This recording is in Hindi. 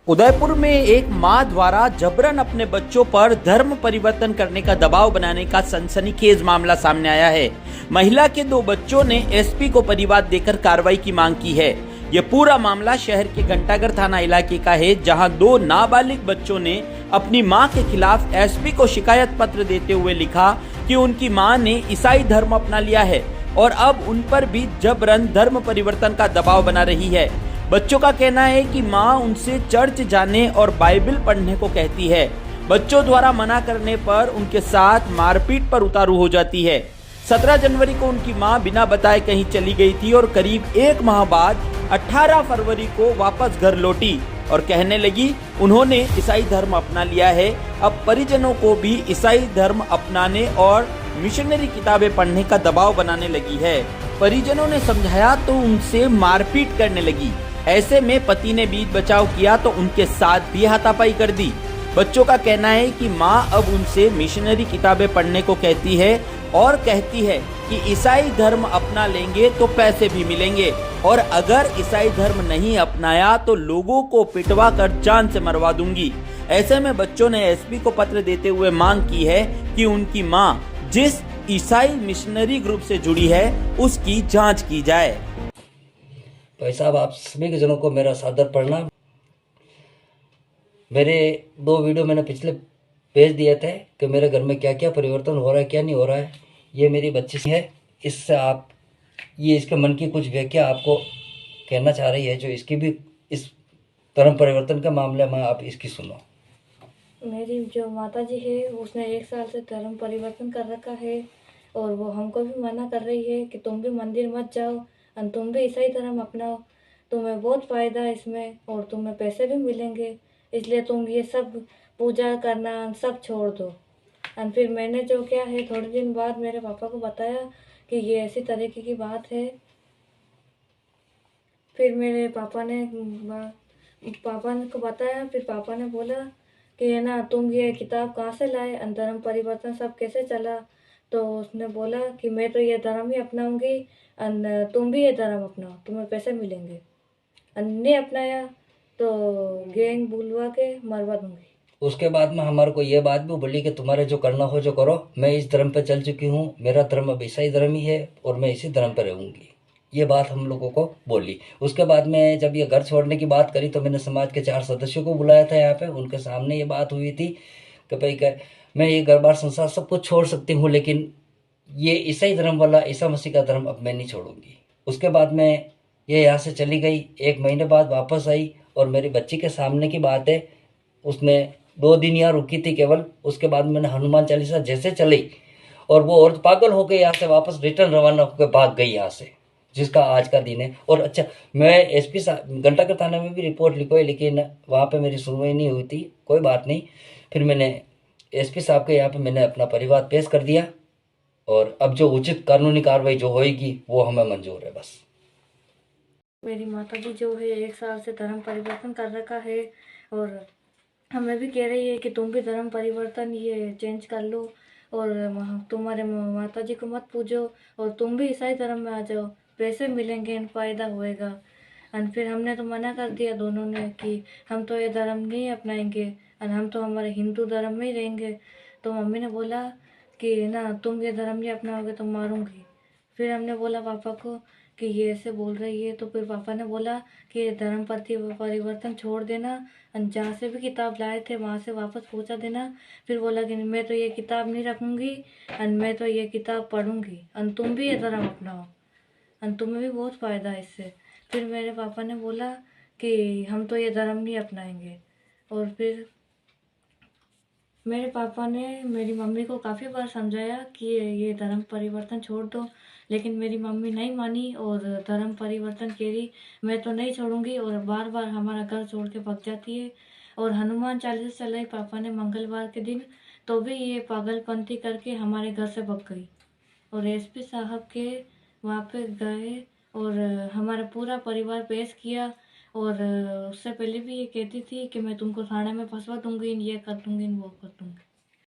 उदयपुर में एक मां द्वारा जबरन अपने बच्चों पर धर्म परिवर्तन करने का दबाव बनाने का सनसनीखेज मामला सामने आया है। महिला के 2 बच्चों ने एसपी को परिवाद देकर कार्रवाई की मांग की है। ये पूरा मामला शहर के घंटाघर थाना इलाके का है, जहां 2 नाबालिग बच्चों ने अपनी मां के खिलाफ एसपी को शिकायत पत्र देते हुए लिखा कि उनकी मां ने ईसाई धर्म अपना लिया है और अब उन पर भी जबरन धर्म परिवर्तन का दबाव बना रही है। बच्चों का कहना है कि मां उनसे चर्च जाने और बाइबल पढ़ने को कहती है। बच्चों द्वारा मना करने पर उनके साथ मारपीट पर उतारू हो जाती है। 17 जनवरी को उनकी मां बिना बताए कहीं चली गई थी और करीब 1 माह बाद 18 फरवरी को वापस घर लौटी और कहने लगी उन्होंने ईसाई धर्म अपना लिया है। अब परिजनों को भी ईसाई धर्म अपनाने और मिशनरी किताबें पढ़ने का दबाव बनाने लगी है। परिजनों ने समझाया तो उनसे मारपीट करने लगी। ऐसे में पति ने बीच बचाव किया तो उनके साथ भी हाथापाई कर दी। बच्चों का कहना है कि मां अब उनसे मिशनरी किताबें पढ़ने को कहती है और कहती है कि ईसाई धर्म अपना लेंगे तो पैसे भी मिलेंगे और अगर ईसाई धर्म नहीं अपनाया तो लोगों को पिटवा कर जान से मरवा दूंगी। ऐसे में बच्चों ने एसपी को पत्र देते हुए मांग की है कि उनकी मां जिस ईसाई मिशनरी ग्रुप से जुड़ी है उसकी जांच की जाए। भाई साहब, आप सभी के जनों को मेरा सादर प्रणाम। मेरे 2 वीडियो मैंने पिछले भेज दिए थे कि मेरे घर में क्या क्या परिवर्तन हो रहा है, क्या नहीं हो रहा है। ये मेरी बच्ची है, इससे आप ये इसके मन की कुछ व्याख्या आपको कहना चाह रही है, जो इसकी भी इस धर्म परिवर्तन के मामले में आप इसकी सुनो। मेरी जो माता जी है उसने 1 साल से धर्म परिवर्तन कर रखा है और वो हमको भी मना कर रही है कि तुम भी मंदिर मत जाओ और तुम भी ईसाई धर्म अपनाओ, तुम्हें बहुत फ़ायदा है इसमें और तुम्हें पैसे भी मिलेंगे, इसलिए तुम ये सब पूजा करना सब छोड़ दो। और फिर मैंने जो किया है, थोड़े दिन बाद मेरे पापा को बताया कि ये ऐसी तरीके की बात है। फिर मेरे पापा को बताया, फिर पापा ने बोला कि है ना, तुम ये किताब कहाँ से लाए, धर्म परिवर्तन सब कैसे चला। तो उसने बोला कि मैं तो ये धर्म ही अपनाऊंगी और तुम भी ये धर्म अपनाओ, तुम्हें पैसे मिलेंगे। और नहीं अपनाया तो गैंग बुलवा के मरवा दूंगी। उसके बाद में हमारे को ये बात भी बोली कि तुम्हारे जो करना हो जो करो, मैं इस धर्म पे चल चुकी हूँ, मेरा धर्म अब ईसाई धर्म ही है और मैं इसी धर्म पे रहूँगी। ये बात हम लोगों को बोली। उसके बाद में जब ये घर छोड़ने की बात करी तो मैंने समाज के 4 सदस्यों को बुलाया था यहाँ पे, उनके सामने ये बात हुई थी कि भाई मैं ये घर बार संसार सब कुछ छोड़ सकती हूँ, लेकिन ये ईसाई धर्म वाला ईसा मसीह का धर्म अब मैं नहीं छोड़ूंगी। उसके बाद में ये यहाँ से चली गई। 1 महीने बाद वापस आई और मेरी बच्ची के सामने की बात है, उसने 2 दिन यहाँ रुकी थी केवल। उसके बाद मैंने हनुमान चालीसा जैसे चली और वो औरत पागल हो गई, यहाँ से वापस रिटर्न रवाना होकर भाग गई यहाँ से, जिसका आज का दिन है। और अच्छा, मैं एसपी साहब घंटाघर थाने में भी रिपोर्ट लिखवाई, लेकिन वहाँ पे मेरी सुनवाई नहीं हुई थी। कोई बात नहीं, फिर मैंने एसपी साहब के यहाँ पे मैंने अपना परिवाद पेश कर दिया और अब जो उचित कानूनी कार्रवाई जो होएगी वो हमें मंजूर है। बस मेरी माता जी जो है 1 साल से धर्म परिवर्तन कर रखा है और हमें भी कह रही है कि तुम भी धर्म परिवर्तन ये चेंज कर लो और तुम्हारे माता जी को मत पूजो और तुम भी ईसाई धर्म में आ जाओ, पैसे मिलेंगे, फ़ायदा होएगा। और फिर हमने तो मना कर दिया दोनों ने कि हम तो ये धर्म नहीं अपनाएंगे और हम तो हमारे हिंदू धर्म में ही रहेंगे। तो मम्मी ने बोला कि ना, तुम ये धर्म नहीं अपनाओगे तो मारूंगी। फिर हमने बोला पापा को कि ये ऐसे बोल रही है, तो फिर पापा ने बोला कि ये धर्म परिवर्तन छोड़ देना और जहाँ से भी किताब लाए थे वहाँ से वापस पहुँचा देना। फिर बोला कि मैं तो ये किताब नहीं रखूँगी और मैं तो ये किताब पढ़ूँगी और तुम भी ये धर्म अपनाओ और तुम्हें भी बहुत फ़ायदा है इससे। फिर मेरे पापा ने बोला कि हम तो ये धर्म नहीं अपनाएंगे। और फिर मेरे पापा ने मेरी मम्मी को काफ़ी बार समझाया कि ये धर्म परिवर्तन छोड़ दो, लेकिन मेरी मम्मी नहीं मानी और धर्म परिवर्तन कह रही मैं तो नहीं छोड़ूंगी और बार बार हमारा घर छोड़ के भाग जाती है। और हनुमान चालीसा चलाई पापा ने मंगलवार के दिन, तो भी ये पागलपंथी करके हमारे घर से भाग गई। और एसपी साहब के वहाँ पे गए और हमारा पूरा परिवार पेश किया और उससे पहले भी ये कहती थी कि मैं तुमको थाने में फंसवा दूंगी, ये कर दूंगी, वो कर दूंगी।